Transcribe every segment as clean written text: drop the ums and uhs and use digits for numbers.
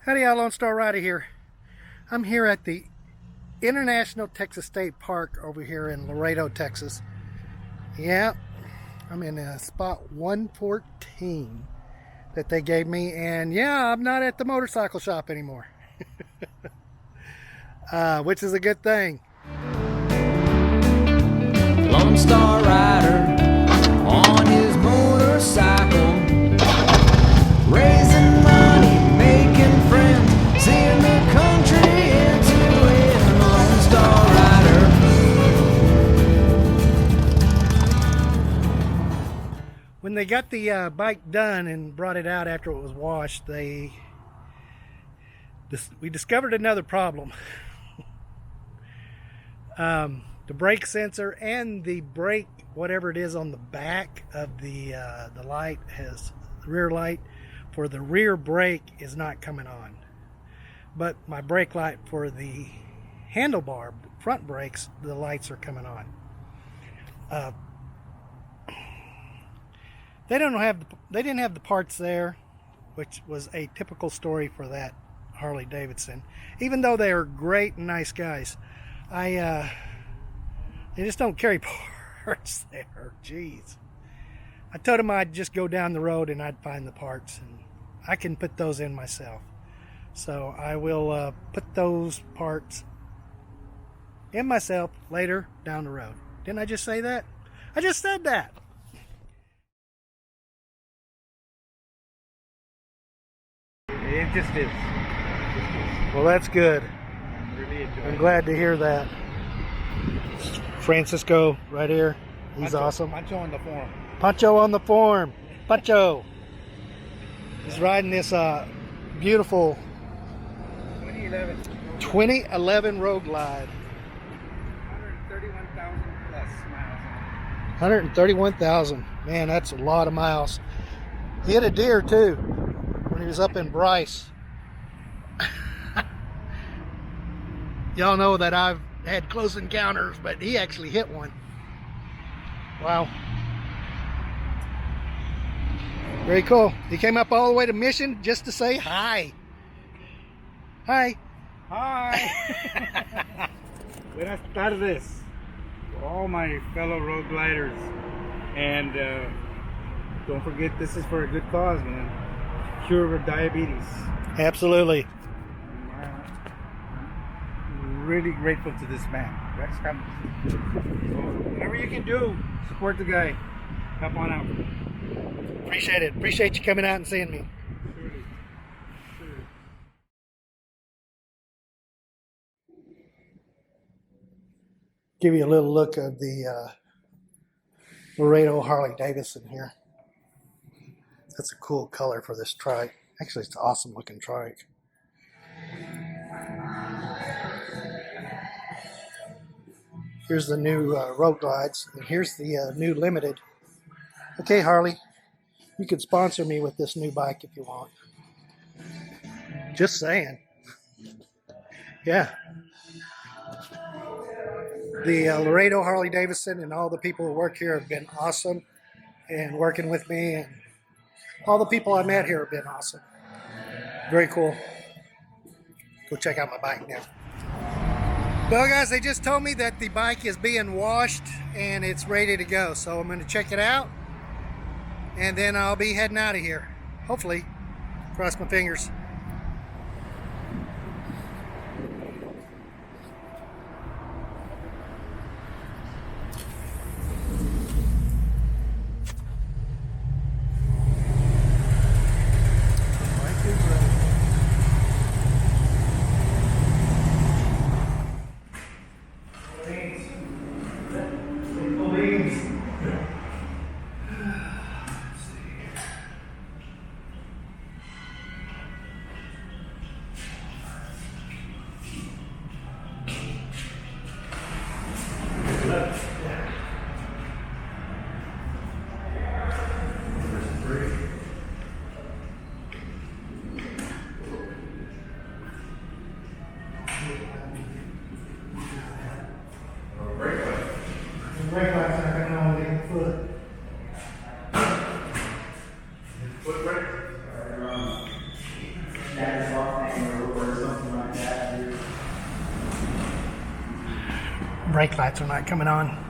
Howdy, y'all. Lone Star Rider here. I'm here at the International Texas State Park over here in Laredo, Texas. Yeah, I'm in spot 114 that they gave me, and yeah, I'm not at the motorcycle shop anymore, which is a good thing. Lone Star Rider on his motorcycle, raising money, making friends, seeing the country into it. Lone Star Rider. When they got the bike done and brought it out after it was washed, we discovered another problem. The brake sensor and the brake, whatever it is on the back of the light, has the rear light for the rear brake is not coming on, but my brake light for the handlebar front brakes, the lights are coming on. They didn't have the parts there, which was a typical story for that Harley-Davidson. Even though they are great and nice guys, they just don't carry parts there. Jeez. I told them I'd just go down the road and I'd find the parts, and I can put those in myself. So I will put those parts in myself later down the road. Didn't I just say that? I just said that. It just is. Well, that's good. Really enjoy I'm it. glad to hear that. Francisco right here. He's Pancho, awesome. Pancho on the form. Pancho on the form. Pancho. He's riding this beautiful 2011 Road Glide. 131,000 plus miles. 131,000. Man, that's a lot of miles. He hit a deer too when he was up in Bryce. Y'all know that I've had close encounters, but he actually hit one. Wow. Very cool. He came up all the way to Mission just to say hi. Hi. Hi! Buenas tardes to all my fellow road gliders. And don't forget, this is for a good cause, man. Cure of diabetes. Absolutely. I'm really grateful to this man. Rex, come. So, whatever you can do, support the guy. Help on out. Appreciate it. Appreciate you coming out and seeing me. Surely. Give you a little look at the Laredo Harley-Davidson here. That's a cool color for this trike. Actually, it's an awesome looking trike. Here's the new Road Glides, and here's the new Limited. Okay, Harley, you could sponsor me with this new bike if you want. Just saying. Yeah. The Laredo Harley-Davidson and all the people who work here have been awesome and working with me, and all the people I met here have been awesome. Very cool. Go check out my bike now. Well, guys, they just told me that the bike is being washed and it's ready to go. So I'm going to check it out, and then I'll be heading out of here. Hopefully. Cross my fingers. Brake lights aren't going on the foot. Foot brake? That is off. brake lights are not coming on.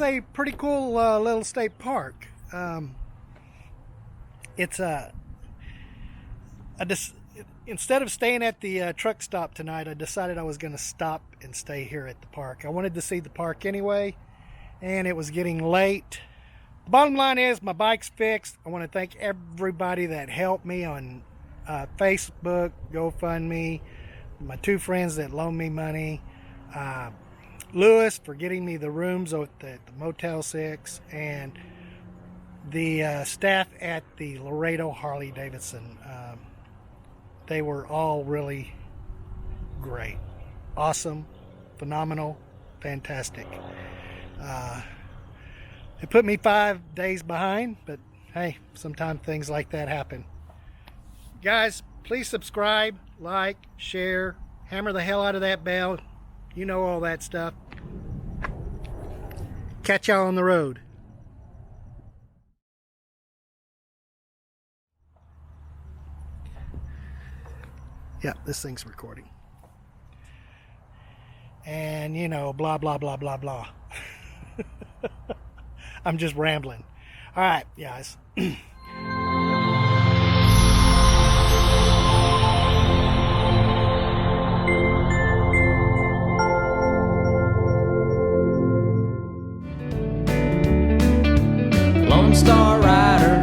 A pretty cool little state park. It's instead of staying at the truck stop tonight, I decided I was going to stop and stay here at the park. I wanted to see the park anyway, and it was getting late. The bottom line is my bike's fixed. I want to thank everybody that helped me on Facebook, GoFundMe, my two friends that loaned me money, Lewis for getting me the rooms at the Motel 6, and the staff at the Laredo Harley-Davidson. They were all really great, awesome, phenomenal, fantastic. It put me 5 days behind, but hey, sometimes things like that happen. Guys, please subscribe, like, share, hammer the hell out of that bell. You know all that stuff. Catch y'all on the road. Yeah, this thing's recording. And you know, blah, blah, blah, blah, blah. I'm just rambling. All right, guys. Lone Star Rider